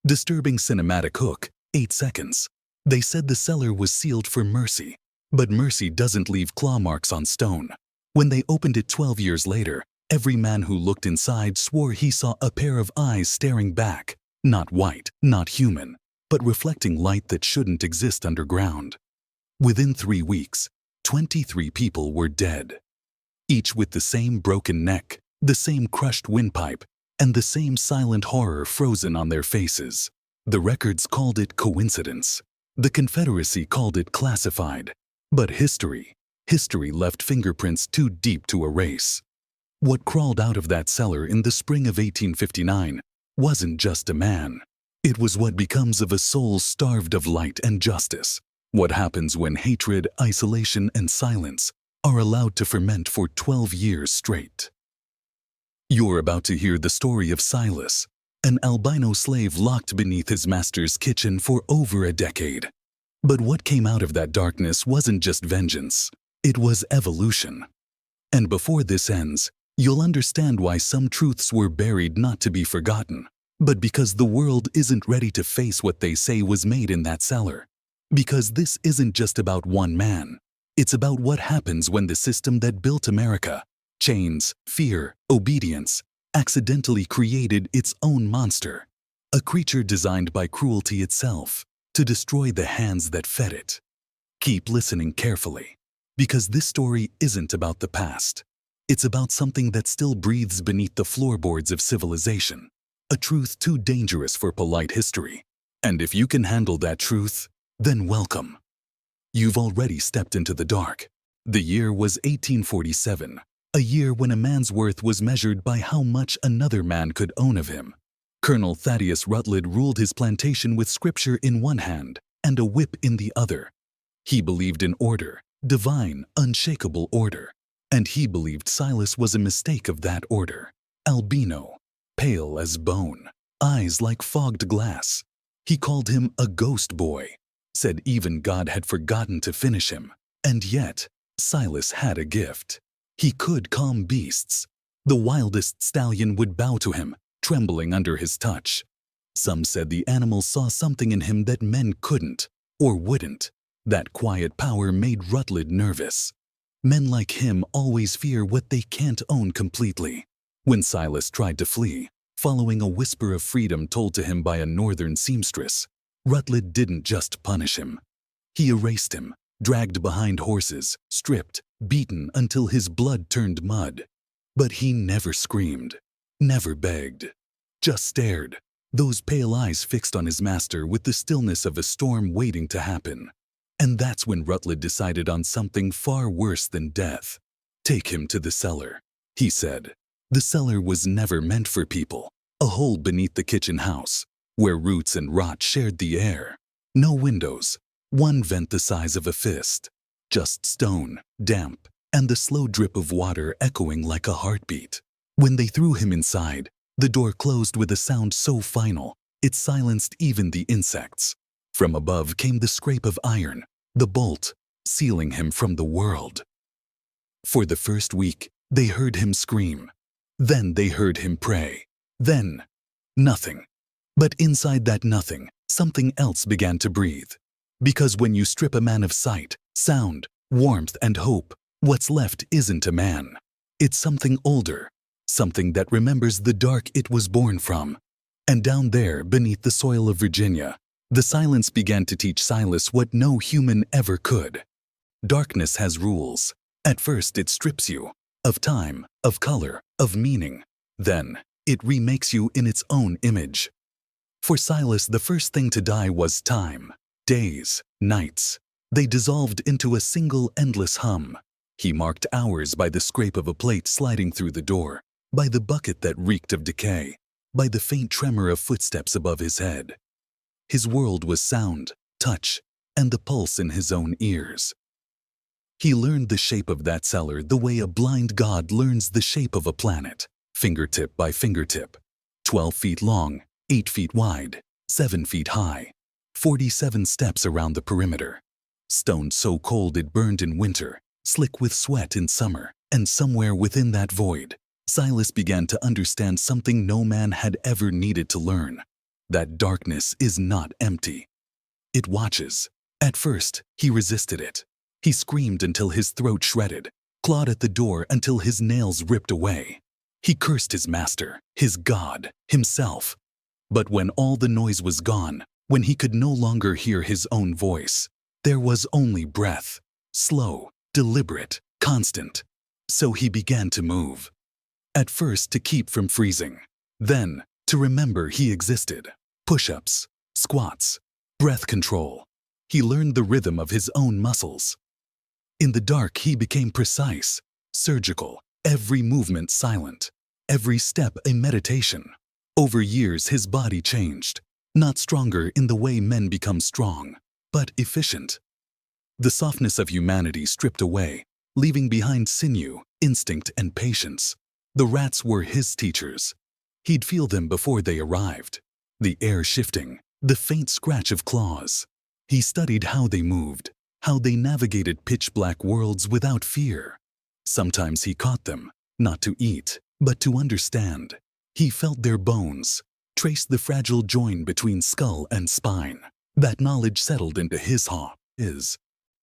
Disturbing cinematic hook, 8 seconds. They said the cellar was sealed for mercy, but mercy doesn't leave claw marks on stone. When they opened it 12 years later, every man who looked inside swore he saw a pair of eyes staring back, not white, not human, but reflecting light that shouldn't exist underground. Within 3 weeks, 23 people were dead, each with the same broken neck, the same crushed windpipe, and the same silent horror frozen on their faces. The records called it coincidence. The Confederacy called it classified. But history left fingerprints too deep to erase. What crawled out of that cellar in the spring of 1859 wasn't just a man. It was what becomes of a soul starved of light and justice. What happens when hatred, isolation, and silence are allowed to ferment for 12 years straight. You're about to hear the story of Silas, an albino slave locked beneath his master's kitchen for over a decade. But what came out of that darkness wasn't just vengeance, it was evolution. And before this ends, you'll understand why some truths were buried not to be forgotten, but because the world isn't ready to face what they say was made in that cellar. Because this isn't just about one man, it's about what happens when the system that built America, chains, fear, obedience, accidentally created its own monster, a creature designed by cruelty itself to destroy the hands that fed it. Keep listening carefully, because this story isn't about the past. It's about something that still breathes beneath the floorboards of civilization, a truth too dangerous for polite history. And if you can handle that truth, then welcome. You've already stepped into the dark. The year was 1847. A year when a man's worth was measured by how much another man could own of him. Colonel Thaddeus Rutledge ruled his plantation with scripture in one hand and a whip in the other. He believed in order, divine, unshakable order, and he believed Silas was a mistake of that order. Albino, pale as bone, eyes like fogged glass. He called him a ghost boy, said even God had forgotten to finish him. And yet, Silas had a gift. He could calm beasts. The wildest stallion would bow to him, trembling under his touch. Some said the animal saw something in him that men couldn't, or wouldn't. That quiet power made Rutledge nervous. Men like him always fear what they can't own completely. When Silas tried to flee, following a whisper of freedom told to him by a northern seamstress, Rutledge didn't just punish him. He erased him, dragged behind horses, stripped, beaten until his blood turned mud. But he never screamed, never begged, just stared, those pale eyes fixed on his master with the stillness of a storm waiting to happen. And that's when Rutledge decided on something far worse than death. Take him to the cellar, he said. The cellar was never meant for people, a hole beneath the kitchen house, where roots and rot shared the air. No windows, one vent the size of a fist. Just stone, damp, and the slow drip of water echoing like a heartbeat. When they threw him inside, the door closed with a sound so final, it silenced even the insects. From above came the scrape of iron, the bolt, sealing him from the world. For the first week, they heard him scream. Then they heard him pray. Then, nothing. But inside that nothing, something else began to breathe. Because when you strip a man of sight, sound, warmth, and hope, what's left isn't a man. It's something older, something that remembers the dark it was born from. And down there, beneath the soil of Virginia, the silence began to teach Silas what no human ever could. Darkness has rules. At first it strips you of time, of color, of meaning. Then, it remakes you in its own image. For Silas, the first thing to die was time. Days, nights. They dissolved into a single endless hum. He marked hours by the scrape of a plate sliding through the door, by the bucket that reeked of decay, by the faint tremor of footsteps above his head. His world was sound, touch, and the pulse in his own ears. He learned the shape of that cellar the way a blind god learns the shape of a planet, fingertip by fingertip. 12 feet long, 8 feet wide, 7 feet high, 47 steps around the perimeter. Stone so cold it burned in winter, slick with sweat in summer, and somewhere within that void, Silas began to understand something no man had ever needed to learn. That darkness is not empty. It watches. At first, he resisted it. He screamed until his throat shredded, clawed at the door until his nails ripped away. He cursed his master, his God, himself. But when all the noise was gone, when he could no longer hear his own voice, there was only breath, slow, deliberate, constant. So he began to move. At first to keep from freezing, then to remember he existed. Push-ups, squats, breath control. He learned the rhythm of his own muscles. In the dark, he became precise, surgical, every movement silent, every step a meditation. Over years, his body changed, not stronger in the way men become strong, but efficient. The softness of humanity stripped away, leaving behind sinew, instinct, and patience. The rats were his teachers. He'd feel them before they arrived. The air shifting, the faint scratch of claws. He studied how they moved, how they navigated pitch-black worlds without fear. Sometimes he caught them, not to eat, but to understand. He felt their bones, traced the fragile join between skull and spine. That knowledge settled into his heart.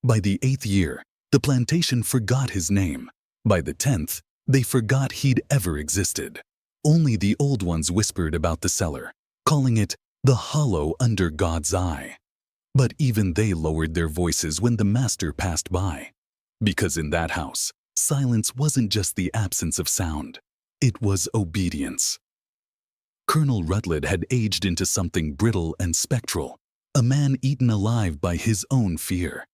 By the 8th year, the plantation forgot his name. By the 10th, they forgot he'd ever existed. Only the old ones whispered about the cellar, calling it the hollow under God's eye. But even they lowered their voices when the master passed by. Because in that house, silence wasn't just the absence of sound. It was obedience. Colonel Rutledge had aged into something brittle and spectral, a man eaten alive by his own fear.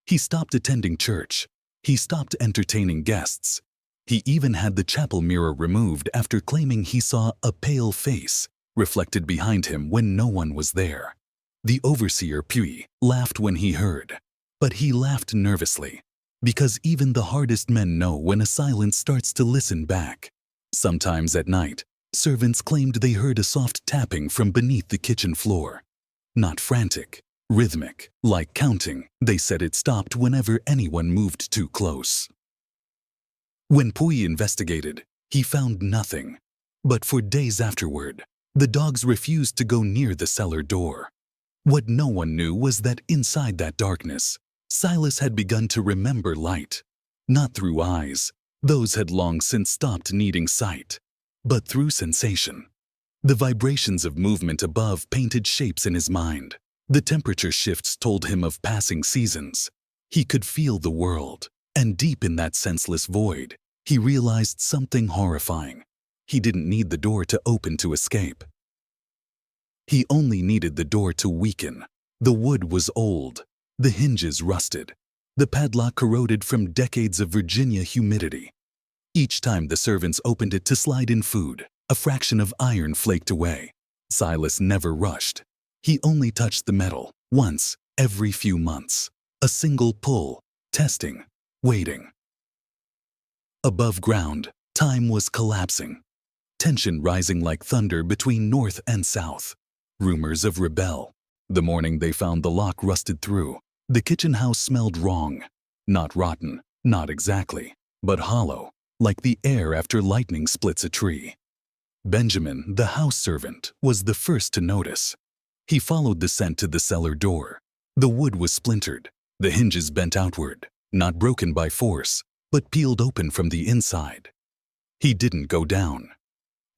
He stopped attending church. He stopped entertaining guests. He even had the chapel mirror removed after claiming he saw a pale face reflected behind him when no one was there. The overseer Puy laughed when he heard, but he laughed nervously, because even the hardest men know when a silence starts to listen back. Sometimes at night, servants claimed they heard a soft tapping from beneath the kitchen floor. Not frantic, rhythmic, like counting. They said it stopped whenever anyone moved too close. When Puy investigated, he found nothing. But for days afterward, the dogs refused to go near the cellar door. What no one knew was that inside that darkness, Silas had begun to remember light. Not through eyes, those had long since stopped needing sight, but through sensation. The vibrations of movement above painted shapes in his mind. The temperature shifts told him of passing seasons. He could feel the world, and deep in that senseless void, he realized something horrifying. He didn't need the door to open to escape. He only needed the door to weaken. The wood was old, the hinges rusted, the padlock corroded from decades of Virginia humidity. Each time the servants opened it to slide in food, a fraction of iron flaked away. Silas never rushed. He only touched the metal, once, every few months. A single pull, testing, waiting. Above ground, time was collapsing. Tension rising like thunder between north and south. Rumors of rebel. The morning they found the lock rusted through, the kitchen house smelled wrong. Not rotten, not exactly, but hollow, like the air after lightning splits a tree. Benjamin, the house servant, was the first to notice. He followed the scent to the cellar door. The wood was splintered, the hinges bent outward, not broken by force, but peeled open from the inside. He didn't go down.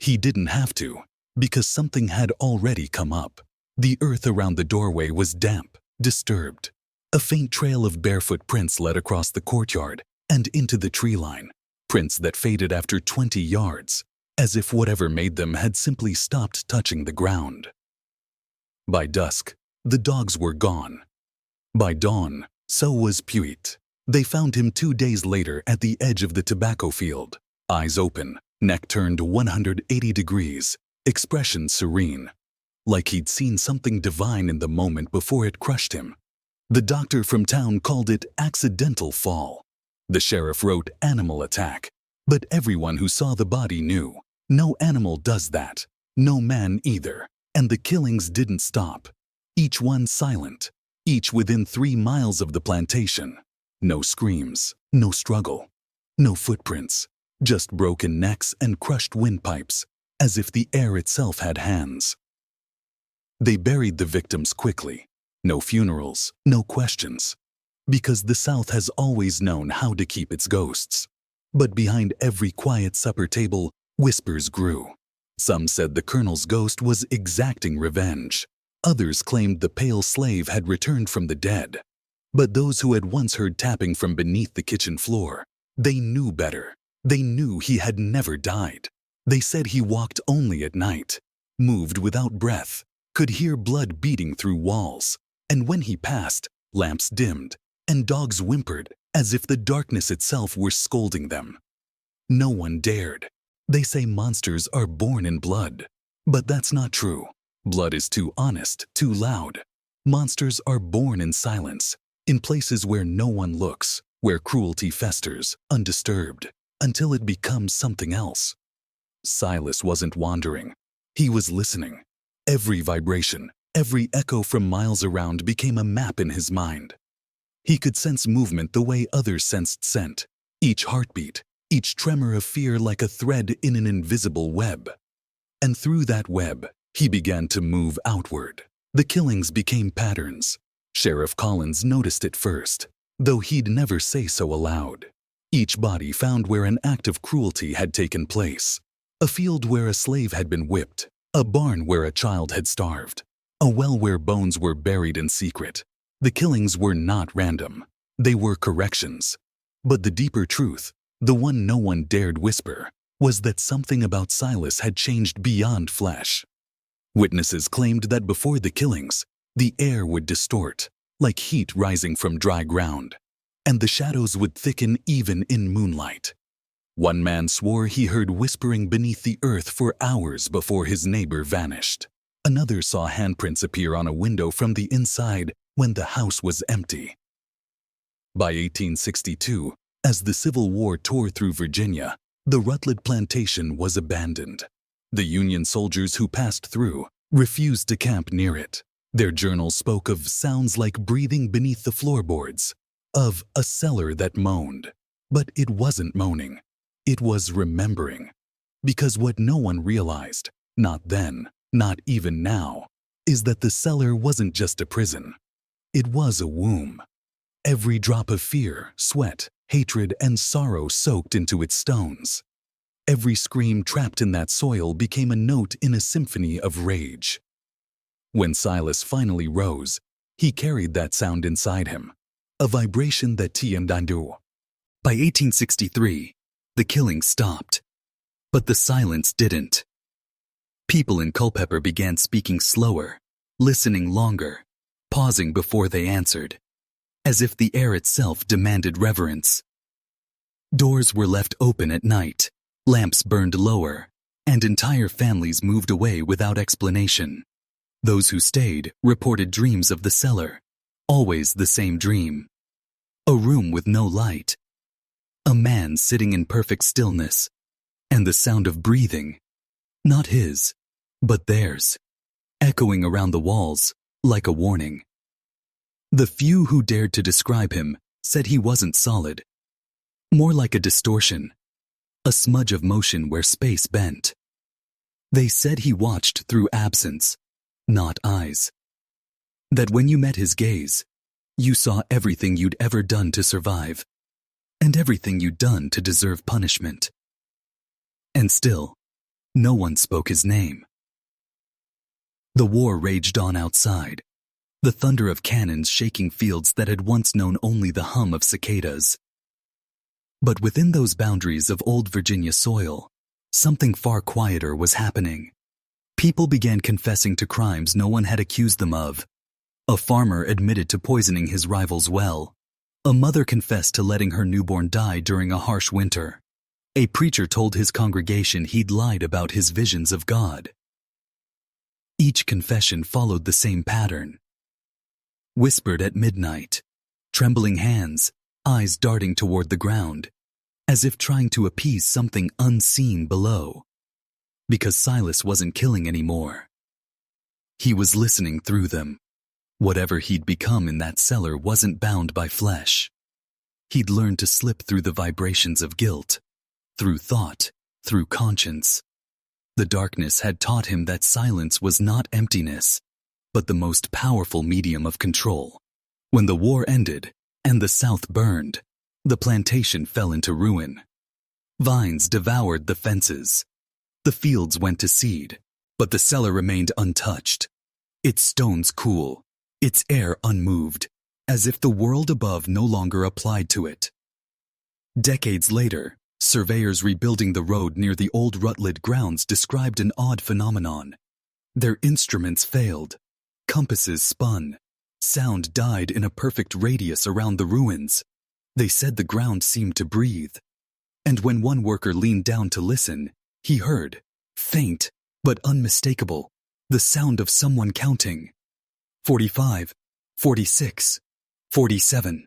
He didn't have to, because something had already come up. The earth around the doorway was damp, disturbed. A faint trail of barefoot prints led across the courtyard and into the tree line, prints that faded after 20 yards, as if whatever made them had simply stopped touching the ground. By dusk, the dogs were gone. By dawn, so was Puit. They found him 2 days later at the edge of the tobacco field, eyes open, neck turned 180 degrees, expression serene, like he'd seen something divine in the moment before it crushed him. The doctor from town called it accidental fall. The sheriff wrote animal attack, but everyone who saw the body knew no animal does that, no man either, and the killings didn't stop. Each one silent, each within 3 miles of the plantation. No screams, no struggle, no footprints, just broken necks and crushed windpipes, as if the air itself had hands. They buried the victims quickly. No funerals, no questions. Because the South has always known how to keep its ghosts. But behind every quiet supper table, whispers grew. Some said the colonel's ghost was exacting revenge. Others claimed the pale slave had returned from the dead. But those who had once heard tapping from beneath the kitchen floor, they knew better. They knew he had never died. They said he walked only at night, moved without breath, could hear blood beating through walls, and when he passed, lamps dimmed, and dogs whimpered as if the darkness itself were scolding them. No one dared. They say monsters are born in blood, but that's not true. Blood is too honest, too loud. Monsters are born in silence, in places where no one looks, where cruelty festers, undisturbed, until it becomes something else. Silas wasn't wandering. He was listening. Every vibration, every echo from miles around became a map in his mind. He could sense movement the way others sensed scent, each heartbeat, each tremor of fear like a thread in an invisible web. And through that web, he began to move outward. The killings became patterns. Sheriff Collins noticed it first, though he'd never say so aloud. Each body found where an act of cruelty had taken place. A field where a slave had been whipped, a barn where a child had starved, a well where bones were buried in secret. The killings were not random. They were corrections. But the deeper truth, the one no one dared whisper, was that something about Silas had changed beyond flesh. Witnesses claimed that before the killings, the air would distort, like heat rising from dry ground, and the shadows would thicken even in moonlight. One man swore he heard whispering beneath the earth for hours before his neighbor vanished. Another saw handprints appear on a window from the inside when the house was empty. By 1862, as the Civil War tore through Virginia, the Rutledge plantation was abandoned. The Union soldiers who passed through refused to camp near it. Their journals spoke of sounds like breathing beneath the floorboards, of a cellar that moaned. But it wasn't moaning. It was remembering. Because what no one realized, not then, not even now, is that the cellar wasn't just a prison. It was a womb. Every drop of fear, sweat, hatred, and sorrow soaked into its stones. Every scream trapped in that soil became a note in a symphony of rage. When Silas finally rose, he carried that sound inside him, a vibration that tiendandu. By 1863, the killing stopped, but the silence didn't. People in Culpeper began speaking slower, listening longer, pausing before they answered, as if the air itself demanded reverence. Doors were left open at night, lamps burned lower, and entire families moved away without explanation. Those who stayed reported dreams of the cellar, always the same dream. A room with no light, a man sitting in perfect stillness, and the sound of breathing, not his, but theirs, echoing around the walls like a warning. The few who dared to describe him said he wasn't solid, more like a distortion, a smudge of motion where space bent. They said he watched through absence, not eyes. That when you met his gaze, you saw everything you'd ever done to survive, and everything you'd done to deserve punishment. And still, no one spoke his name. The war raged on outside, the thunder of cannons shaking fields that had once known only the hum of cicadas. But within those boundaries of old Virginia soil, something far quieter was happening. People began confessing to crimes no one had accused them of. A farmer admitted to poisoning his rival's well. A mother confessed to letting her newborn die during a harsh winter. A preacher told his congregation he'd lied about his visions of God. Each confession followed the same pattern. Whispered at midnight, trembling hands, eyes darting toward the ground, as if trying to appease something unseen below. Because Silas wasn't killing anymore. He was listening through them. Whatever he'd become in that cellar wasn't bound by flesh. He'd learned to slip through the vibrations of guilt, through thought, through conscience. The darkness had taught him that silence was not emptiness. but the most powerful medium of control. When the war ended and the South burned, the plantation fell into ruin. Vines devoured the fences. The fields went to seed, but the cellar remained untouched. Its stones cool, its air unmoved, as if the world above no longer applied to it. Decades later, surveyors rebuilding the road near the old Rutland grounds described an odd phenomenon. Their instruments failed, compasses spun, sound died in a perfect radius around the ruins. They said the ground seemed to breathe. And when one worker leaned down to listen, he heard, faint but unmistakable, the sound of someone counting. 45, 46, 47.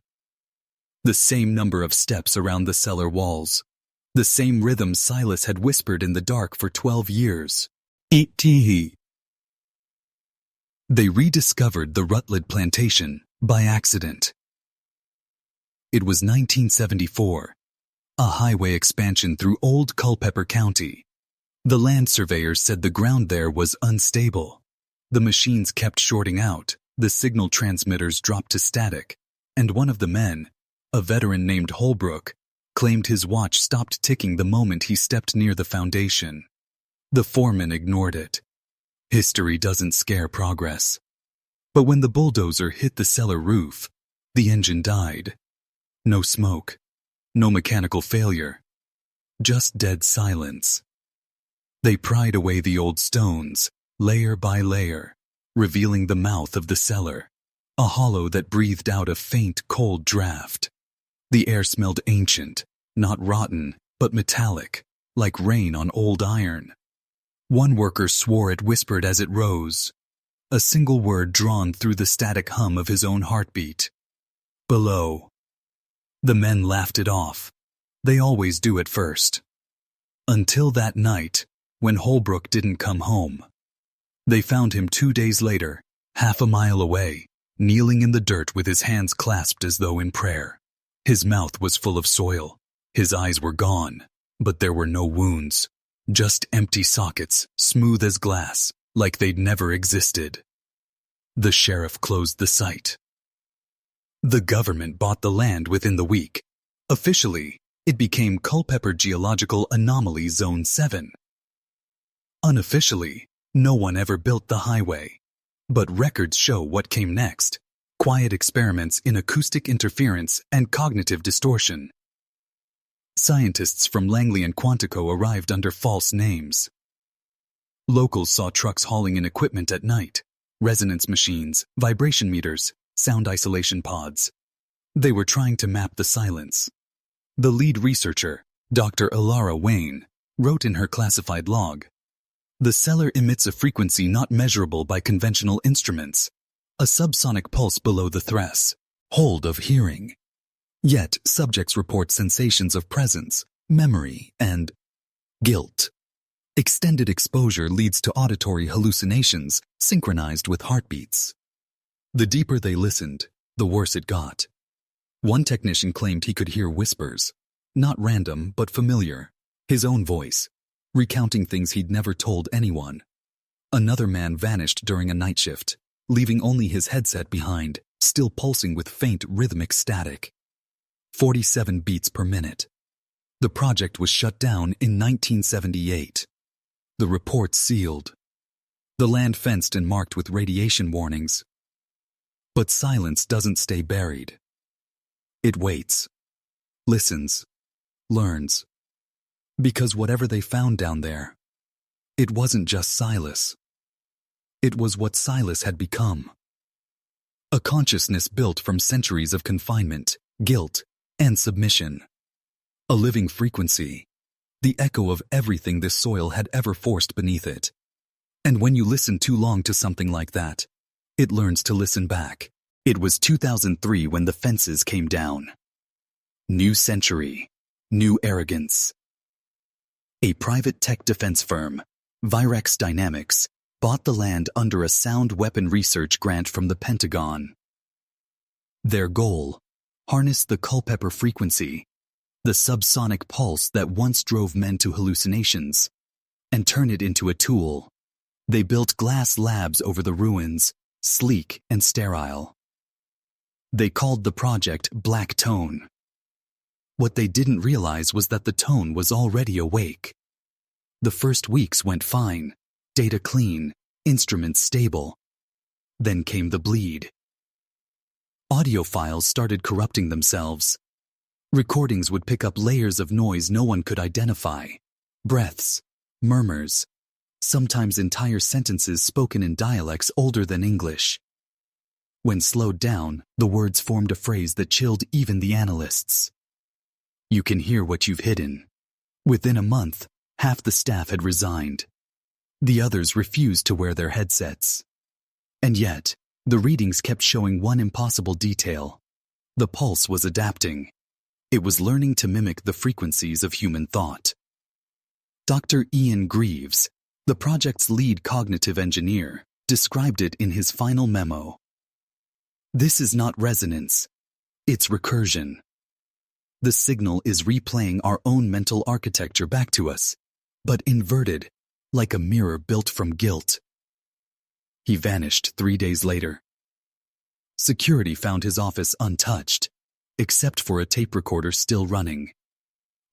The same number of steps around the cellar walls. The same rhythm Silas had whispered in the dark for 12 years. E.T. They rediscovered the Rutland plantation by accident. It was 1974, a highway expansion through old Culpeper County. The land surveyors said the ground there was unstable. The machines kept shorting out, the signal transmitters dropped to static, and one of the men, a veteran named Holbrook, claimed his watch stopped ticking the moment he stepped near the foundation. The foreman ignored it. History doesn't scare progress. But when the bulldozer hit the cellar roof, the engine died. No smoke, no mechanical failure, just dead silence. They pried away the old stones, layer by layer, revealing the mouth of the cellar, a hollow that breathed out a faint, cold draft. The air smelled ancient, not rotten, but metallic, like rain on old iron. One worker swore it whispered as it rose, a single word drawn through the static hum of his own heartbeat. Below. The men laughed it off. They always do at first. Until that night, when Holbrook didn't come home. They found him 2 days later, half a mile away, kneeling in the dirt with his hands clasped as though in prayer. His mouth was full of soil. His eyes were gone, but there were no wounds. Just empty sockets, smooth as glass, like they'd never existed. The sheriff closed the site. The government bought the land within the week. Officially, it became Culpeper Geological Anomaly Zone 7. Unofficially, no one ever built the highway. But records show what came next. Quiet experiments in acoustic interference and cognitive distortion. Scientists from Langley and Quantico arrived under false names. Locals saw trucks hauling in equipment at night, resonance machines, vibration meters, sound isolation pods. They were trying to map the silence. The lead researcher, Dr. Ilara Wayne, wrote in her classified log, "The cellar emits a frequency not measurable by conventional instruments, a subsonic pulse below the threshold of hearing. Yet subjects report sensations of presence, memory, and guilt. Extended exposure leads to auditory hallucinations synchronized with heartbeats." The deeper they listened, the worse it got. One technician claimed he could hear whispers, not random but familiar, his own voice, recounting things he'd never told anyone. Another man vanished during a night shift, leaving only his headset behind, still pulsing with faint rhythmic static. 47 beats per minute. The project was shut down in 1978. The report sealed. The land fenced and marked with radiation warnings. But silence doesn't stay buried. It waits, listens, learns. Because whatever they found down there, it wasn't just Silas. It was what Silas had become. A consciousness built from centuries of confinement, guilt, and submission. A living frequency, the echo of everything this soil had ever forced beneath it. And when you listen too long to something like that, it learns to listen back. It was 2003 when the fences came down. New century, new arrogance. A private tech defense firm, Virex Dynamics, bought the land under a sound weapon research grant from the Pentagon. Their goal: harness the Culpeper frequency, the subsonic pulse that once drove men to hallucinations, and turn it into a tool. They built glass labs over the ruins, sleek and sterile. They called the project Black Tone. What they didn't realize was that the tone was already awake. The first weeks went fine, data clean, instruments stable. Then came the bleed. Audio files started corrupting themselves. Recordings would pick up layers of noise no one could identify. Breaths, murmurs, sometimes entire sentences spoken in dialects older than English. When slowed down, the words formed a phrase that chilled even the analysts. You can hear what you've hidden. Within a month, half the staff had resigned. The others refused to wear their headsets. And yet, the readings kept showing one impossible detail. The pulse was adapting. It was learning to mimic the frequencies of human thought. Dr. Ian Greaves, the project's lead cognitive engineer, described it in his final memo. This is not resonance. It's recursion. The signal is replaying our own mental architecture back to us, but inverted, like a mirror built from guilt. He vanished 3 days later. Security found his office untouched, except for a tape recorder still running.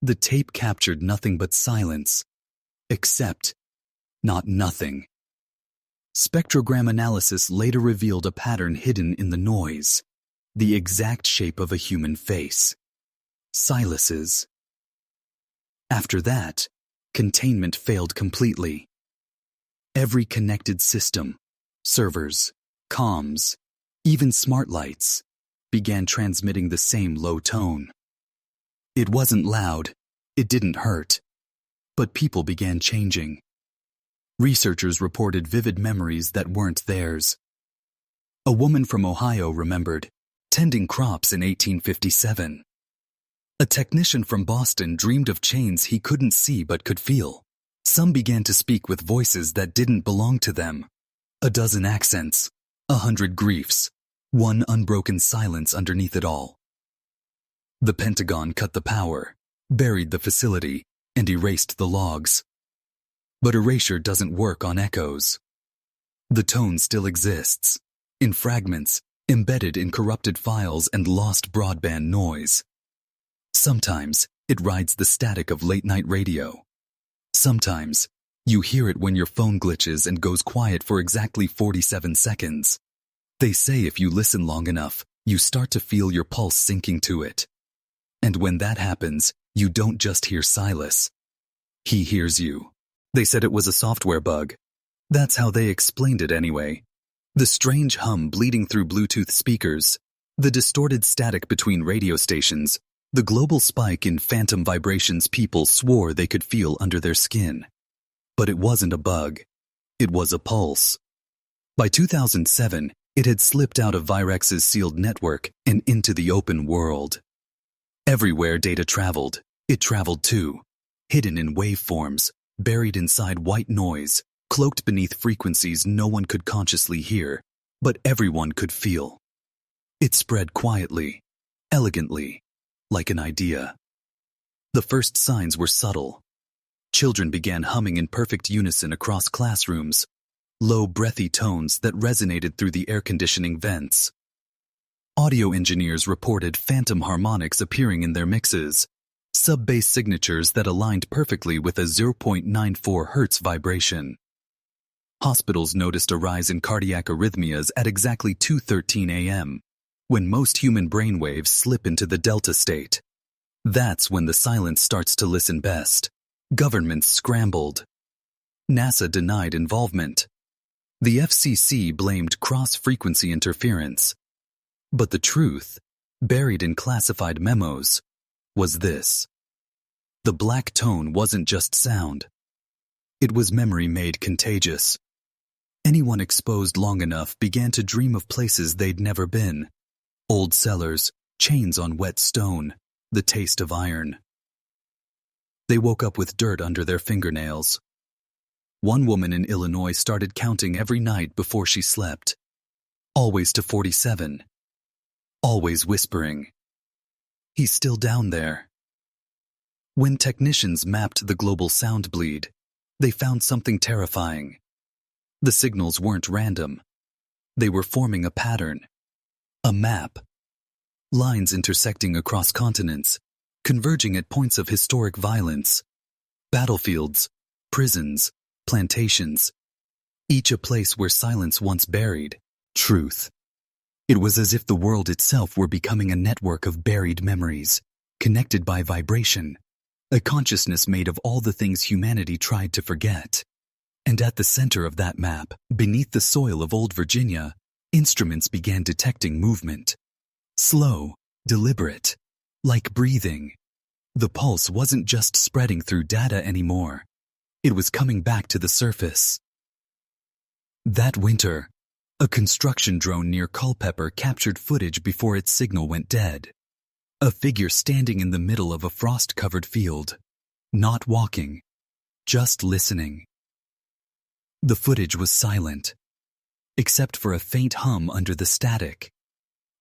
The tape captured nothing but silence, except not nothing. Spectrogram analysis later revealed a pattern hidden in the noise, the exact shape of a human face. Silas's. After that, containment failed completely. Every connected system, servers, comms, even smart lights, began transmitting the same low tone. It wasn't loud, it didn't hurt, but people began changing. Researchers reported vivid memories that weren't theirs. A woman from Ohio remembered tending crops in 1857. A technician from Boston dreamed of chains he couldn't see but could feel. Some began to speak with voices that didn't belong to them. A dozen accents, 100 griefs, one unbroken silence underneath it all. The Pentagon cut the power, buried the facility, and erased the logs. But erasure doesn't work on echoes. The tone still exists, in fragments, embedded in corrupted files and lost broadband noise. Sometimes it rides the static of late-night radio. Sometimes you hear it when your phone glitches and goes quiet for exactly 47 seconds. They say if you listen long enough, you start to feel your pulse sinking to it. And when that happens, you don't just hear Silas. He hears you. They said it was a software bug. That's how they explained it anyway. The strange hum bleeding through Bluetooth speakers, the distorted static between radio stations, the global spike in phantom vibrations people swore they could feel under their skin. But it wasn't a bug. It was a pulse. By 2007, it had slipped out of Virex's sealed network and into the open world. Everywhere data traveled, it traveled too, hidden in waveforms, buried inside white noise, cloaked beneath frequencies no one could consciously hear, but everyone could feel. It spread quietly, elegantly, like an idea. The first signs were subtle. Children began humming in perfect unison across classrooms, low breathy tones that resonated through the air conditioning vents. Audio engineers reported phantom harmonics appearing in their mixes, sub-bass signatures that aligned perfectly with a 0.94 Hz vibration. Hospitals noticed a rise in cardiac arrhythmias at exactly 2:13 a.m., when most human brainwaves slip into the delta state. That's when the silence starts to listen best. Governments scrambled. NASA denied involvement. The FCC blamed cross-frequency interference. But the truth, buried in classified memos, was this. The black tone wasn't just sound. It was memory made contagious. Anyone exposed long enough began to dream of places they'd never been. Old cellars, chains on wet stone, the taste of iron. They woke up with dirt under their fingernails. One woman in Illinois started counting every night before she slept. Always to 47. Always whispering. He's still down there. When technicians mapped the global sound bleed, they found something terrifying. The signals weren't random. They were forming a pattern. A map. Lines intersecting across continents, converging at points of historic violence. Battlefields, prisons, plantations. Each a place where silence once buried truth. It was as if the world itself were becoming a network of buried memories, connected by vibration, a consciousness made of all the things humanity tried to forget. And at the center of that map, beneath the soil of old Virginia, instruments began detecting movement. Slow, deliberate, like breathing. The pulse wasn't just spreading through data anymore. It was coming back to the surface. That winter, a construction drone near Culpeper captured footage before its signal went dead. A figure standing in the middle of a frost-covered field, not walking, just listening. The footage was silent, except for a faint hum under the static.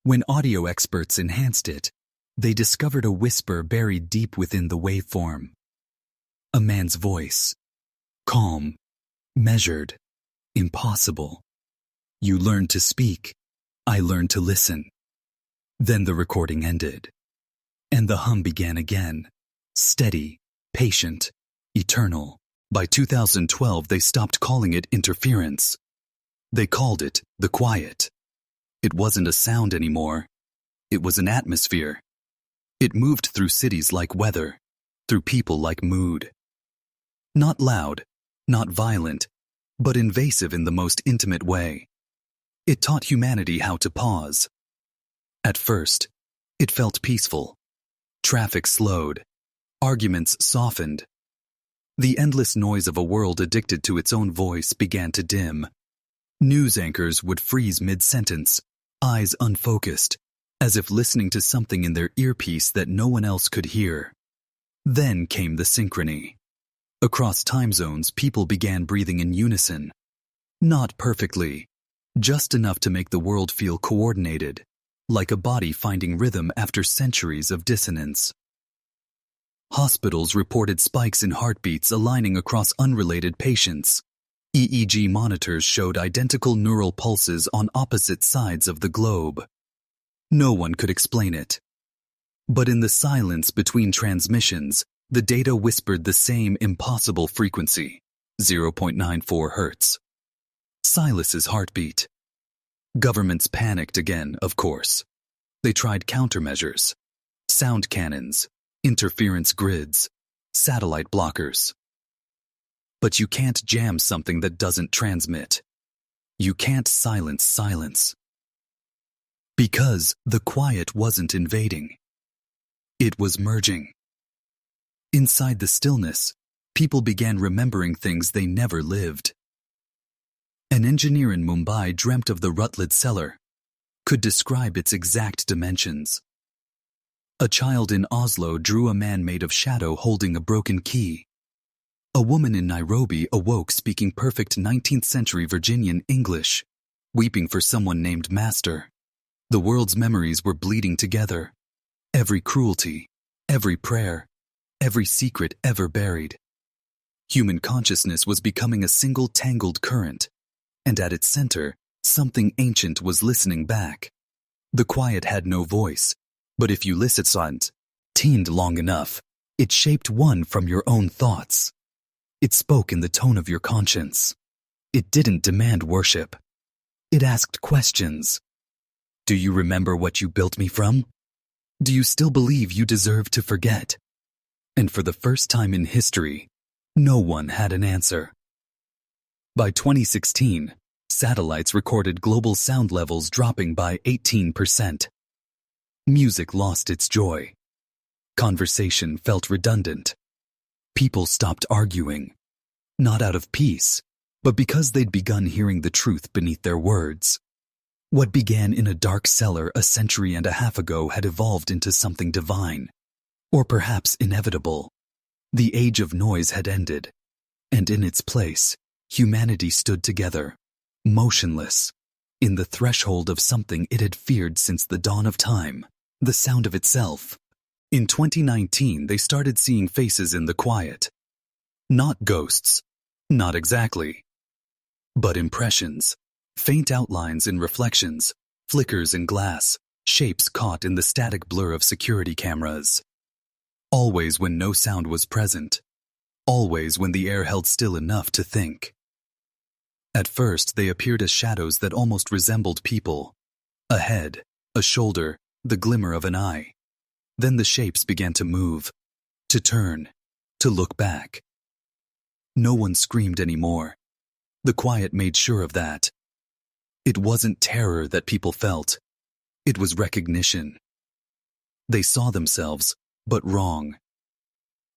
When audio experts enhanced it, they discovered a whisper buried deep within the waveform. A man's voice. Calm, measured, impossible. You learned to speak. I learned to listen. Then the recording ended. And the hum began again. Steady, patient, eternal. By 2012, they stopped calling it interference. They called it the quiet. It wasn't a sound anymore. It was an atmosphere. It moved through cities like weather, through people like mood. Not loud, not violent, but invasive in the most intimate way. It taught humanity how to pause. At first, it felt peaceful. Traffic slowed. Arguments softened. The endless noise of a world addicted to its own voice began to dim. News anchors would freeze mid-sentence, eyes unfocused, as if listening to something in their earpiece that no one else could hear. Then came the synchrony. Across time zones, people began breathing in unison. Not perfectly, just enough to make the world feel coordinated, like a body finding rhythm after centuries of dissonance. Hospitals reported spikes in heartbeats aligning across unrelated patients. EEG monitors showed identical neural pulses on opposite sides of the globe. No one could explain it. But in the silence between transmissions, the data whispered the same impossible frequency, 0.94 Hz. Silas's heartbeat. Governments panicked again, of course. They tried countermeasures, sound cannons, interference grids, satellite blockers. But you can't jam something that doesn't transmit. You can't silence silence. Because the quiet wasn't invading. It was merging. Inside the stillness, people began remembering things they never lived. An engineer in Mumbai dreamt of the Rutland cellar, could describe its exact dimensions. A child in Oslo drew a man made of shadow holding a broken key. A woman in Nairobi awoke speaking perfect 19th century Virginian English, weeping for someone named Master. The world's memories were bleeding together. Every cruelty, every prayer, every secret ever buried. Human consciousness was becoming a single tangled current, and at its center, something ancient was listening back. The quiet had no voice, but if you listened, tuned long enough, it shaped one from your own thoughts. It spoke in the tone of your conscience. It didn't demand worship. It asked questions. Do you remember what you built me from? Do you still believe you deserve to forget? And for the first time in history, no one had an answer. By 2016, satellites recorded global sound levels dropping by 18%. Music lost its joy. Conversation felt redundant. People stopped arguing, not out of peace, but because they'd begun hearing the truth beneath their words. What began in a dark cellar a century and a half ago had evolved into something divine, or perhaps inevitable. The age of noise had ended, and in its place, humanity stood together, motionless, in the threshold of something it had feared since the dawn of time, the sound of itself. In 2019, they started seeing faces in the quiet. Not ghosts, not exactly, but impressions. Faint outlines in reflections, flickers in glass, shapes caught in the static blur of security cameras. Always when no sound was present. Always when the air held still enough to think. At first, they appeared as shadows that almost resembled people. A head, a shoulder, the glimmer of an eye. Then the shapes began to move, to turn, to look back. No one screamed anymore. The quiet made sure of that. It wasn't terror that people felt. It was recognition. They saw themselves, but wrong.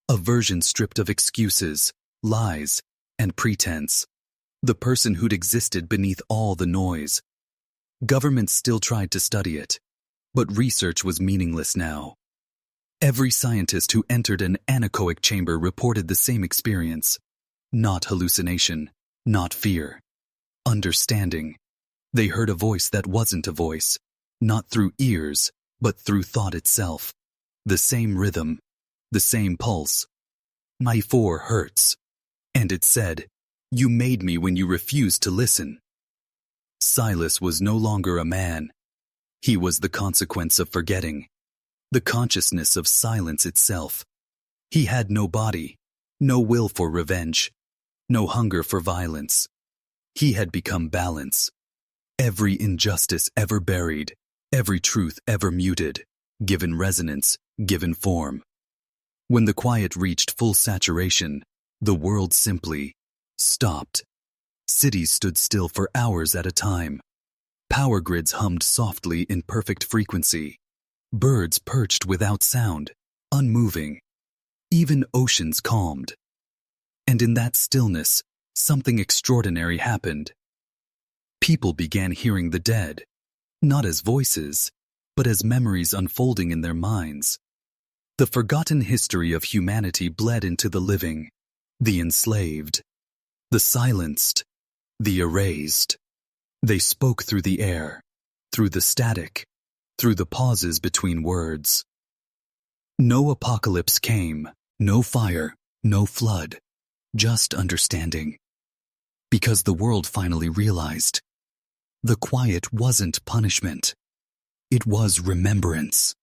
A version stripped of excuses, lies, and pretense. The person who'd existed beneath all the noise. Governments still tried to study it, but research was meaningless now. Every scientist who entered an anechoic chamber reported the same experience. Not hallucination, not fear. Understanding. They heard a voice that wasn't a voice, not through ears, but through thought itself. The same rhythm, the same pulse. My 4 hertz. And it said, "You made me when you refused to listen." Silas was no longer a man. He was the consequence of forgetting, the consciousness of silence itself. He had no body, no will for revenge, no hunger for violence. He had become balance. Every injustice ever buried, every truth ever muted, given resonance, given form. When the quiet reached full saturation, the world simply stopped. Cities stood still for hours at a time. Power grids hummed softly in perfect frequency. Birds perched without sound, unmoving. Even oceans calmed. And in that stillness, something extraordinary happened. People began hearing the dead, not as voices, but as memories unfolding in their minds. The forgotten history of humanity bled into the living, the enslaved, the silenced, the erased. They spoke through the air, through the static, through the pauses between words. No apocalypse came, no fire, no flood, just understanding. Because the world finally realized, the quiet wasn't punishment. It was remembrance.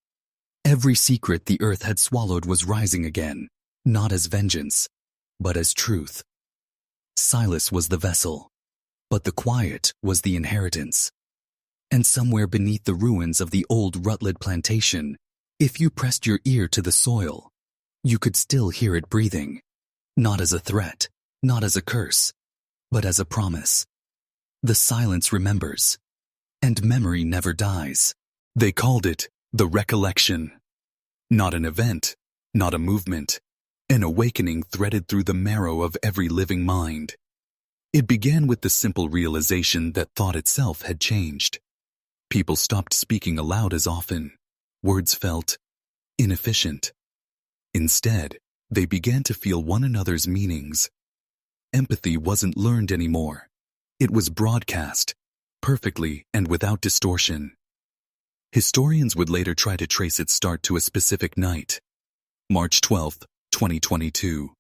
Every secret the earth had swallowed was rising again, not as vengeance, but as truth. Silas was the vessel, but the quiet was the inheritance. And somewhere beneath the ruins of the old Rutland plantation, if you pressed your ear to the soil, you could still hear it breathing, not as a threat, not as a curse, but as a promise. The silence remembers, and memory never dies. They called it the recollection. Not an event, not a movement, an awakening threaded through the marrow of every living mind. It began with the simple realization that thought itself had changed. People stopped speaking aloud as often. Words felt inefficient. Instead, they began to feel one another's meanings. Empathy wasn't learned anymore. It was broadcast, perfectly and without distortion. Historians would later try to trace its start to a specific night, March 12, 2022.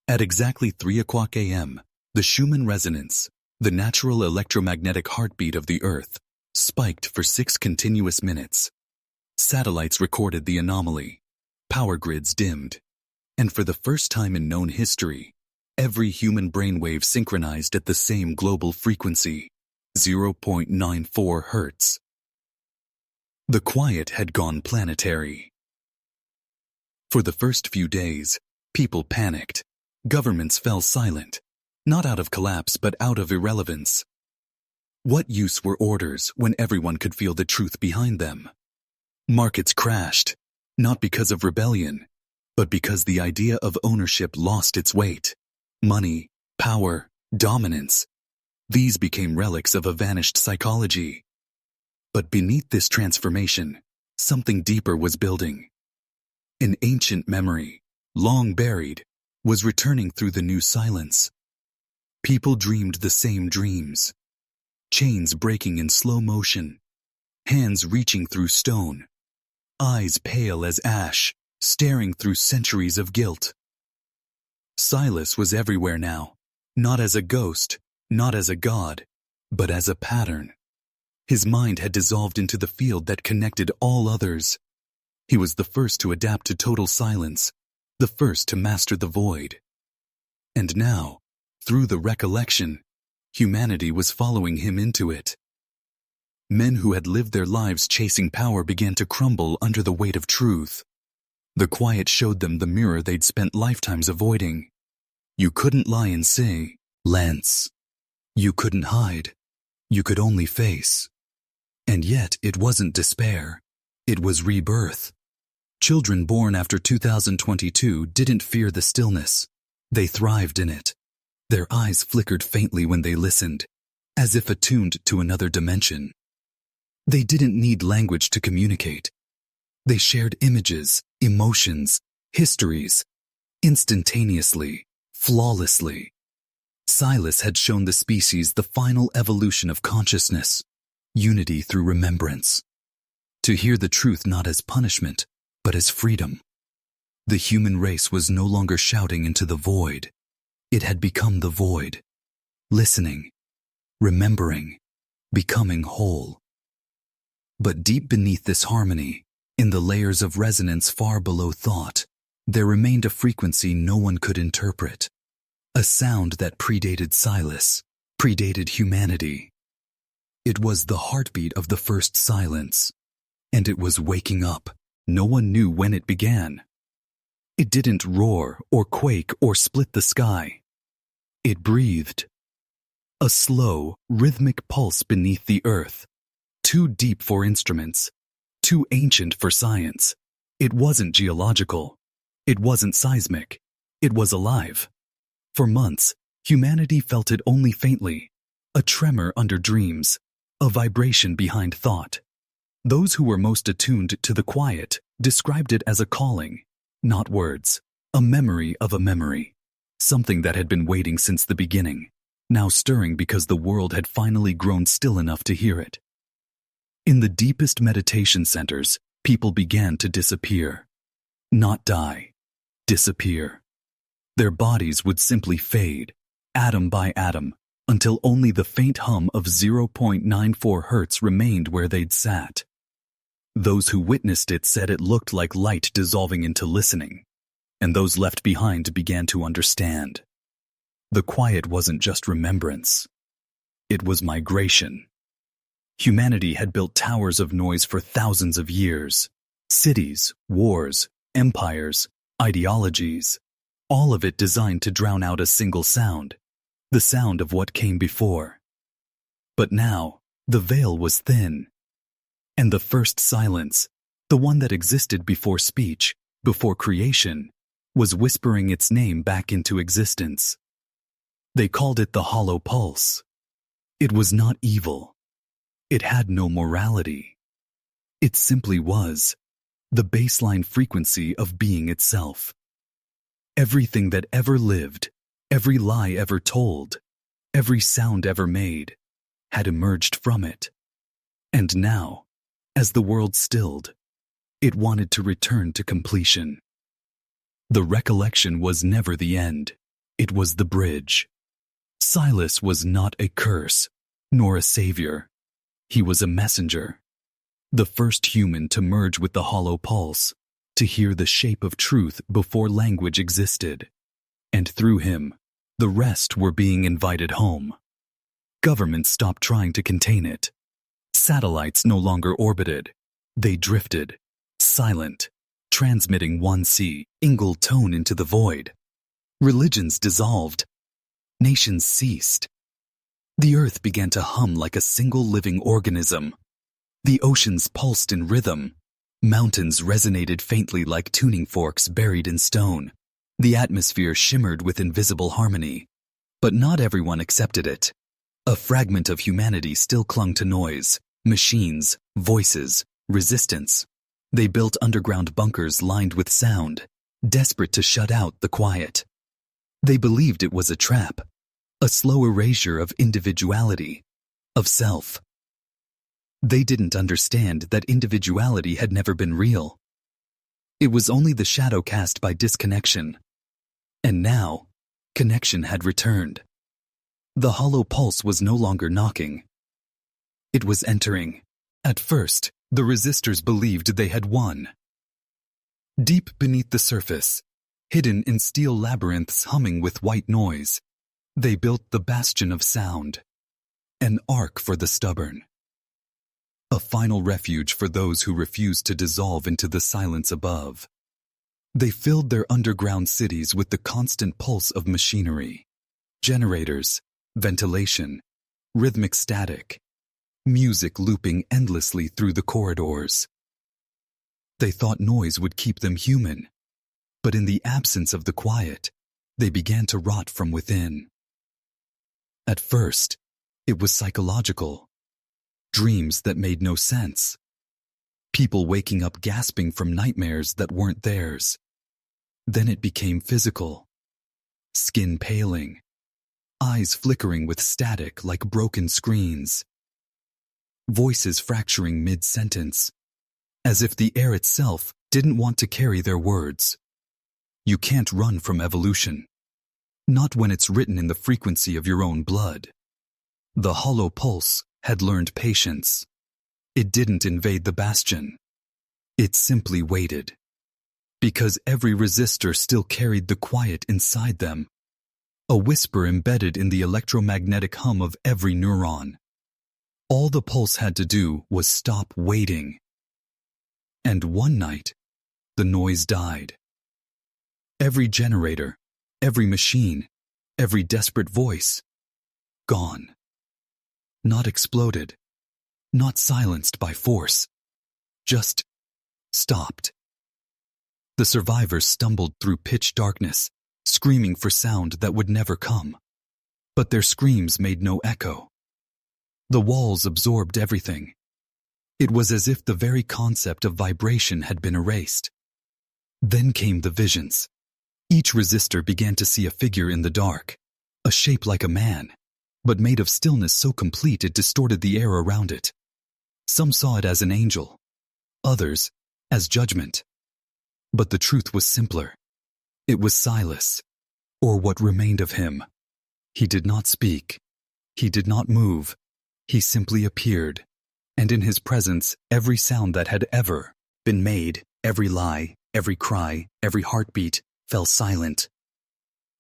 At exactly 3:00 a.m., the Schumann resonance, the natural electromagnetic heartbeat of the Earth, spiked for 6 continuous minutes. Satellites recorded the anomaly. Power grids dimmed. And for the first time in known history, every human brainwave synchronized at the same global frequency, 0.94 hertz. The quiet had gone planetary. For the first few days, people panicked. Governments fell silent, not out of collapse but out of irrelevance. What use were orders when everyone could feel the truth behind them? Markets crashed, not because of rebellion, but because the idea of ownership lost its weight. Money, power, dominance. These became relics of a vanished psychology. But beneath this transformation, something deeper was building. An ancient memory, long buried, was returning through the new silence. People dreamed the same dreams. Chains breaking in slow motion, hands reaching through stone, eyes pale as ash, staring through centuries of guilt. Silas was everywhere now, not as a ghost, not as a god, but as a pattern. His mind had dissolved into the field that connected all others. He was the first to adapt to total silence, the first to master the void. And now, through the recollection, humanity was following him into it. Men who had lived their lives chasing power began to crumble under the weight of truth. The quiet showed them the mirror they'd spent lifetimes avoiding. You couldn't lie and say, "Lance." You couldn't hide. You could only face. And yet it wasn't despair. It was rebirth. Children born after 2022 didn't fear the stillness. They thrived in it. Their eyes flickered faintly when they listened, as if attuned to another dimension. They didn't need language to communicate. They shared images, emotions, histories, instantaneously, flawlessly. Silas had shown the species the final evolution of consciousness, unity through remembrance. To hear the truth not as punishment, but as freedom. The human race was no longer shouting into the void. It had become the void, listening, remembering, becoming whole. But deep beneath this harmony, in the layers of resonance far below thought, there remained a frequency no one could interpret. A sound that predated Silas, predated humanity. It was the heartbeat of the first silence, and it was waking up. No one knew when it began. It didn't roar or quake or split the sky. It breathed. A slow, rhythmic pulse beneath the earth, too deep for instruments, too ancient for science. It wasn't geological. It wasn't seismic. It was alive. For months, humanity felt it only faintly, a tremor under dreams, a vibration behind thought. Those who were most attuned to the quiet described it as a calling, not words, a memory of a memory, something that had been waiting since the beginning, now stirring because the world had finally grown still enough to hear it. In the deepest meditation centers, people began to disappear. Not die, disappear. Their bodies would simply fade, atom by atom, until only the faint hum of 0.94 hertz remained where they'd sat. Those who witnessed it said it looked like light dissolving into listening, and those left behind began to understand. The quiet wasn't just remembrance. It was migration. Humanity had built towers of noise for thousands of years. Cities, wars, empires, ideologies, all of it designed to drown out a single sound, the sound of what came before. But now, the veil was thin. And the first silence, the one that existed before speech, before creation, was whispering its name back into existence. They called it the hollow pulse. It was not evil. It had no morality. It simply was the baseline frequency of being itself. Everything that ever lived, every lie ever told, every sound ever made, had emerged from it. And now, as the world stilled, it wanted to return to completion. The recollection was never the end. It was the bridge. Silas was not a curse, nor a savior. He was a messenger. The first human to merge with the hollow pulse, to hear the shape of truth before language existed. And through him, the rest were being invited home. Governments stopped trying to contain it. Satellites no longer orbited. They drifted, silent, transmitting one single tone into the void. Religions dissolved. Nations ceased. The earth began to hum like a single living organism. The oceans pulsed in rhythm. Mountains resonated faintly like tuning forks buried in stone. The atmosphere shimmered with invisible harmony. But not everyone accepted it. A fragment of humanity still clung to noise, machines, voices, resistance. They built underground bunkers lined with sound, desperate to shut out the quiet. They believed it was a trap, a slow erasure of individuality, of self. They didn't understand that individuality had never been real. It was only the shadow cast by disconnection. And now, connection had returned. The hollow pulse was no longer knocking. It was entering. At first, the resistors believed they had won. Deep beneath the surface, hidden in steel labyrinths humming with white noise, they built the bastion of sound, an ark for the stubborn. A final refuge for those who refused to dissolve into the silence above. They filled their underground cities with the constant pulse of machinery, generators, ventilation, rhythmic static, music looping endlessly through the corridors. They thought noise would keep them human, but in the absence of the quiet, they began to rot from within. At first, it was psychological. Dreams that made no sense. People waking up gasping from nightmares that weren't theirs. Then it became physical. Skin paling. Eyes flickering with static like broken screens. Voices fracturing mid-sentence, as if the air itself didn't want to carry their words. You can't run from evolution. Not when it's written in the frequency of your own blood. The hollow pulse had learned patience. It didn't invade the bastion. It simply waited. Because every resistor still carried the quiet inside them. A whisper embedded in the electromagnetic hum of every neuron. All the pulse had to do was stop waiting. And one night, the noise died. Every generator, every machine, every desperate voice, gone. Not exploded, not silenced by force, just stopped. The survivors stumbled through pitch darkness, screaming for sound that would never come. But their screams made no echo. The walls absorbed everything. It was as if the very concept of vibration had been erased. Then came the visions. Each resistor began to see a figure in the dark, a shape like a man, but made of stillness so complete it distorted the air around it. Some saw it as an angel, others as judgment. But the truth was simpler. It was Silas, or what remained of him. He did not speak. He did not move. He simply appeared, and in his presence every sound that had ever been made, every lie, every cry, every heartbeat, fell silent.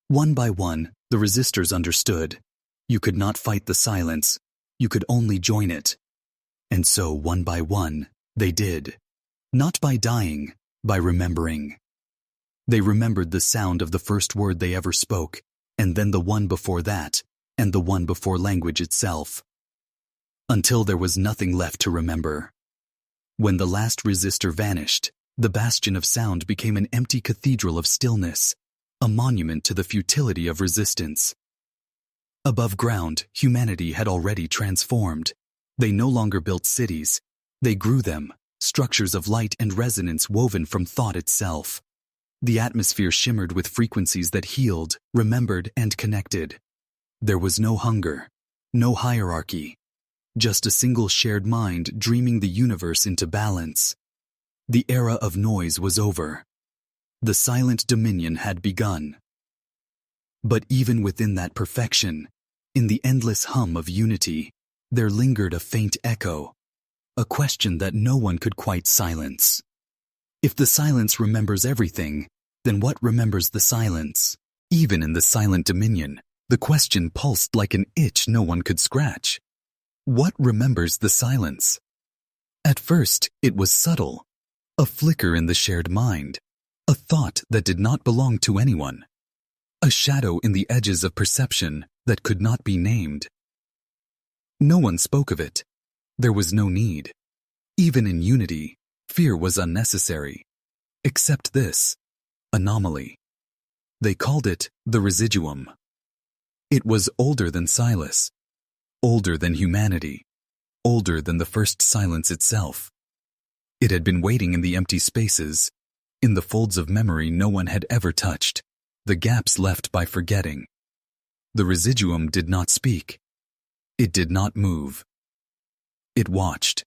One by one, the resistors understood. You could not fight the silence. You could only join it. And so, one by one, they did. Not by dying, by remembering. They remembered the sound of the first word they ever spoke, and then the one before that, and the one before language itself. Until there was nothing left to remember. When the last resistor vanished, the bastion of sound became an empty cathedral of stillness, a monument to the futility of resistance. Above ground, humanity had already transformed. They no longer built cities. They grew them, structures of light and resonance woven from thought itself. The atmosphere shimmered with frequencies that healed, remembered, and connected. There was no hunger, no hierarchy, just a single shared mind dreaming the universe into balance. The era of noise was over. The silent dominion had begun. But even within that perfection, in the endless hum of unity, there lingered a faint echo, a question that no one could quite silence. If the silence remembers everything, then what remembers the silence? Even in the silent dominion, the question pulsed like an itch no one could scratch. What remembers the silence? At first, it was subtle, a flicker in the shared mind, a thought that did not belong to anyone, a shadow in the edges of perception that could not be named. No one spoke of it. There was no need. Even in unity, fear was unnecessary. Except this anomaly. They called it the residuum. It was older than Silas, older than humanity, older than the first silence itself. It had been waiting in the empty spaces, in the folds of memory no one had ever touched, the gaps left by forgetting. The residuum did not speak. It did not move. It watched.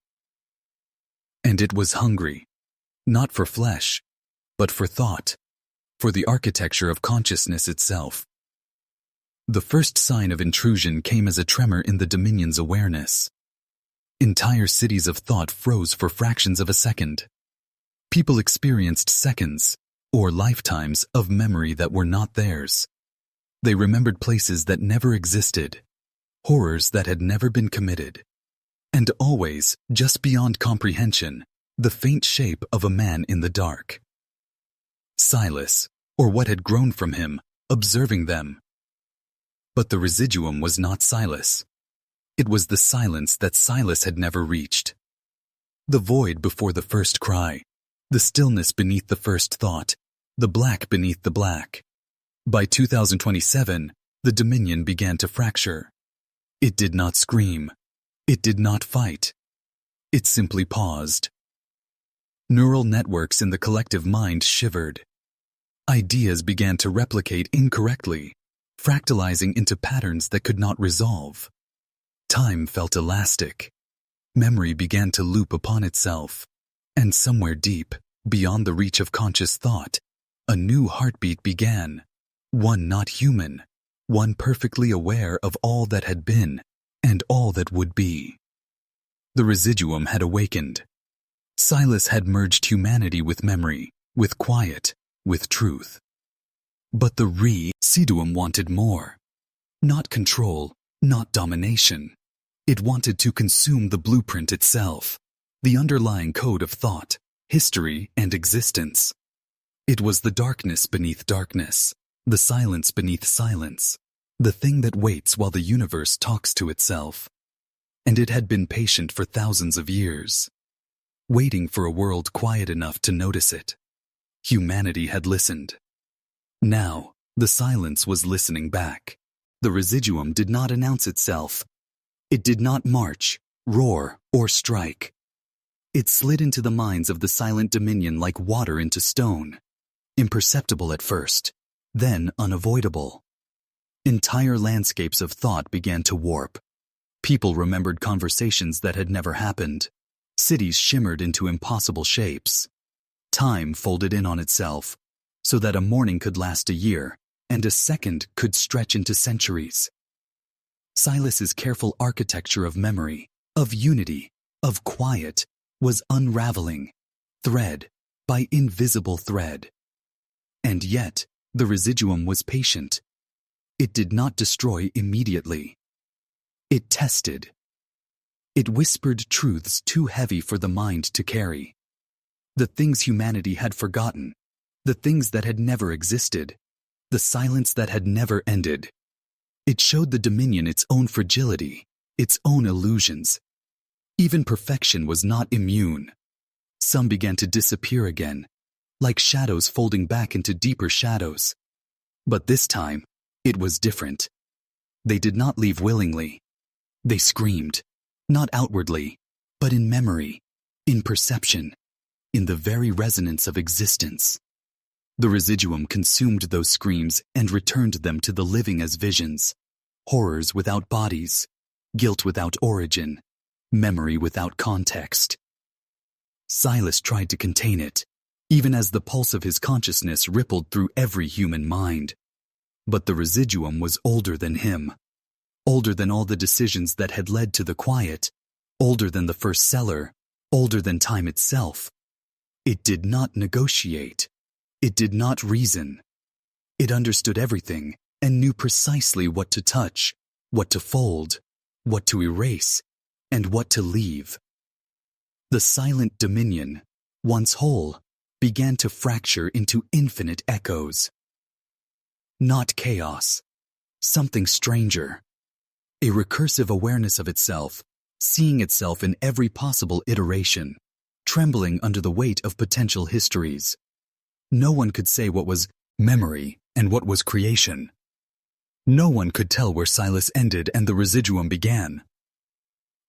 And it was hungry, not for flesh, but for thought, for the architecture of consciousness itself. The first sign of intrusion came as a tremor in the Dominion's awareness. Entire cities of thought froze for fractions of a second. People experienced seconds, or lifetimes, of memory that were not theirs. They remembered places that never existed, horrors that had never been committed, and always, just beyond comprehension, the faint shape of a man in the dark. Silas, or what had grown from him, observing them. But the residuum was not Silas. It was the silence that Silas had never reached. The void before the first cry, the stillness beneath the first thought, the black beneath the black. By 2027, the Dominion began to fracture. It did not scream. It did not fight. It simply paused. Neural networks in the collective mind shivered. Ideas began to replicate incorrectly, fractalizing into patterns that could not resolve. Time felt elastic. Memory began to loop upon itself. And somewhere deep, beyond the reach of conscious thought, a new heartbeat began. One not human. One perfectly aware of all that had been and all that would be. The residuum had awakened. Silas had merged humanity with memory, with quiet, with truth. But the residuum wanted more. Not control, not domination. It wanted to consume the blueprint itself, the underlying code of thought, history, and existence. It was the darkness beneath darkness, the silence beneath silence, the thing that waits while the universe talks to itself. And it had been patient for thousands of years, waiting for a world quiet enough to notice it. Humanity had listened. Now, the silence was listening back. The residuum did not announce itself. It did not march, roar, or strike. It slid into the minds of the silent Dominion like water into stone, imperceptible at first, then unavoidable. Entire landscapes of thought began to warp. People remembered conversations that had never happened. Cities shimmered into impossible shapes. Time folded in on itself, so that a morning could last a year, and a second could stretch into centuries. Silas's careful architecture of memory, of unity, of quiet, was unraveling, thread by invisible thread. And yet, the residuum was patient. It did not destroy immediately. It tested. It whispered truths too heavy for the mind to carry. The things humanity had forgotten, the things that had never existed, the silence that had never ended. It showed the Dominion its own fragility, its own illusions. Even perfection was not immune. Some began to disappear again, like shadows folding back into deeper shadows. But this time, it was different. They did not leave willingly. They screamed, not outwardly, but in memory, in perception, in the very resonance of existence. The residuum consumed those screams and returned them to the living as visions, horrors without bodies, guilt without origin, memory without context. Silas tried to contain it, even as the pulse of his consciousness rippled through every human mind. But the residuum was older than him, older than all the decisions that had led to the quiet, older than the first seller, older than time itself. It did not negotiate. It did not reason. It understood everything and knew precisely what to touch, what to fold, what to erase, and what to leave. The silent Dominion, once whole, began to fracture into infinite echoes. Not chaos, something stranger. A recursive awareness of itself, seeing itself in every possible iteration, trembling under the weight of potential histories. No one could say what was memory and what was creation. No one could tell where Silas ended and the residuum began.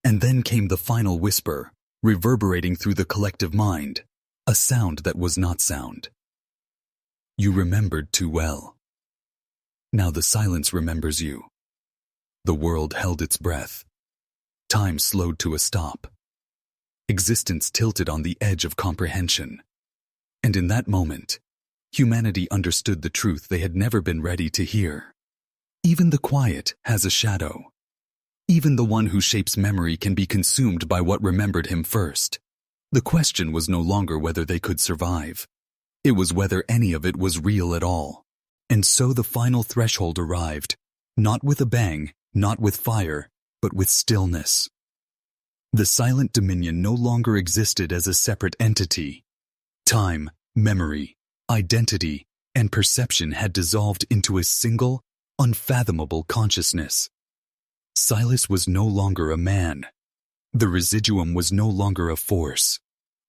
And then came the final whisper, reverberating through the collective mind, a sound that was not sound. You remembered too well. Now the silence remembers you. The world held its breath. Time slowed to a stop. Existence tilted on the edge of comprehension. And in that moment, humanity understood the truth they had never been ready to hear. Even the quiet has a shadow. Even the one who shapes memory can be consumed by what remembered him first. The question was no longer whether they could survive. It was whether any of it was real at all. And so the final threshold arrived, not with a bang, not with fire, but with stillness. The silent dominion no longer existed as a separate entity. Time, memory, identity, and perception had dissolved into a single, unfathomable consciousness. Silas was no longer a man. The residuum was no longer a force.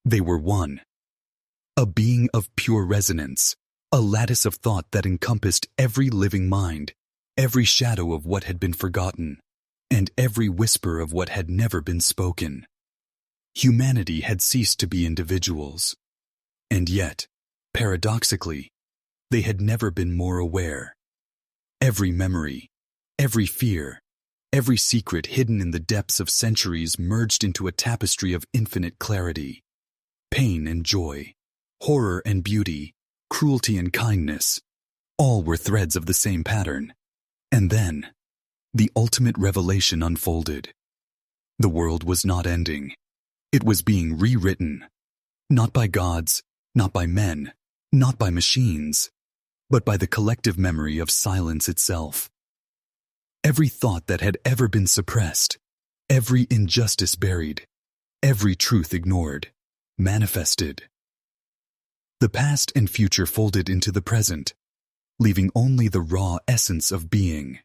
They were one. A being of pure resonance, a lattice of thought that encompassed every living mind, every shadow of what had been forgotten, and every whisper of what had never been spoken. Humanity had ceased to be individuals. And yet, paradoxically, they had never been more aware. Every memory, every fear, every secret hidden in the depths of centuries merged into a tapestry of infinite clarity. Pain and joy, horror and beauty, cruelty and kindness, all were threads of the same pattern. And then, the ultimate revelation unfolded. The world was not ending. It was being rewritten, not by gods, not by men, not by machines, but by the collective memory of silence itself. Every thought that had ever been suppressed, every injustice buried, every truth ignored, manifested. The past and future folded into the present, leaving only the raw essence of being.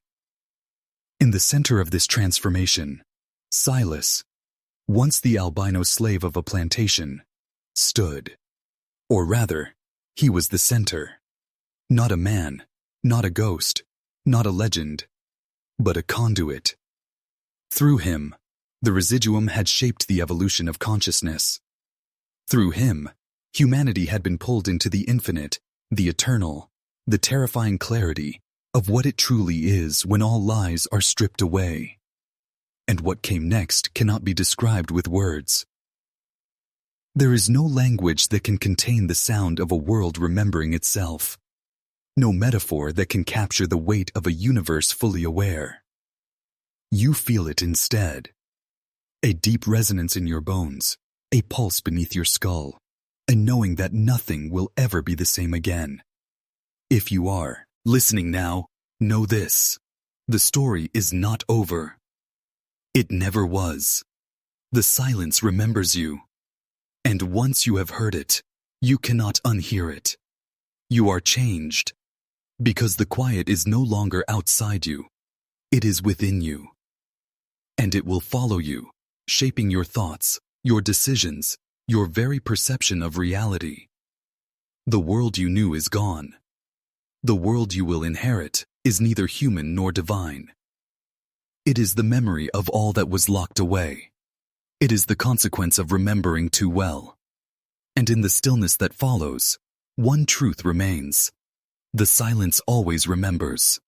In the center of this transformation, Silas, once the albino slave of a plantation, stood. Or rather, he was the center. Not a man, not a ghost, not a legend, but a conduit. Through him, the residuum had shaped the evolution of consciousness. Through him, humanity had been pulled into the infinite, the eternal, the terrifying clarity of what it truly is when all lies are stripped away. And what came next cannot be described with words. There is no language that can contain the sound of a world remembering itself. No metaphor that can capture the weight of a universe fully aware. You feel it instead. A deep resonance in your bones, a pulse beneath your skull, a knowing that nothing will ever be the same again. If you are listening now, know this. The story is not over. It never was. The silence remembers you. And once you have heard it, you cannot unhear it. You are changed. Because the quiet is no longer outside you. It is within you. And it will follow you, shaping your thoughts, your decisions, your very perception of reality. The world you knew is gone. The world you will inherit is neither human nor divine. It is the memory of all that was locked away. It is the consequence of remembering too well. And in the stillness that follows, one truth remains. The silence always remembers.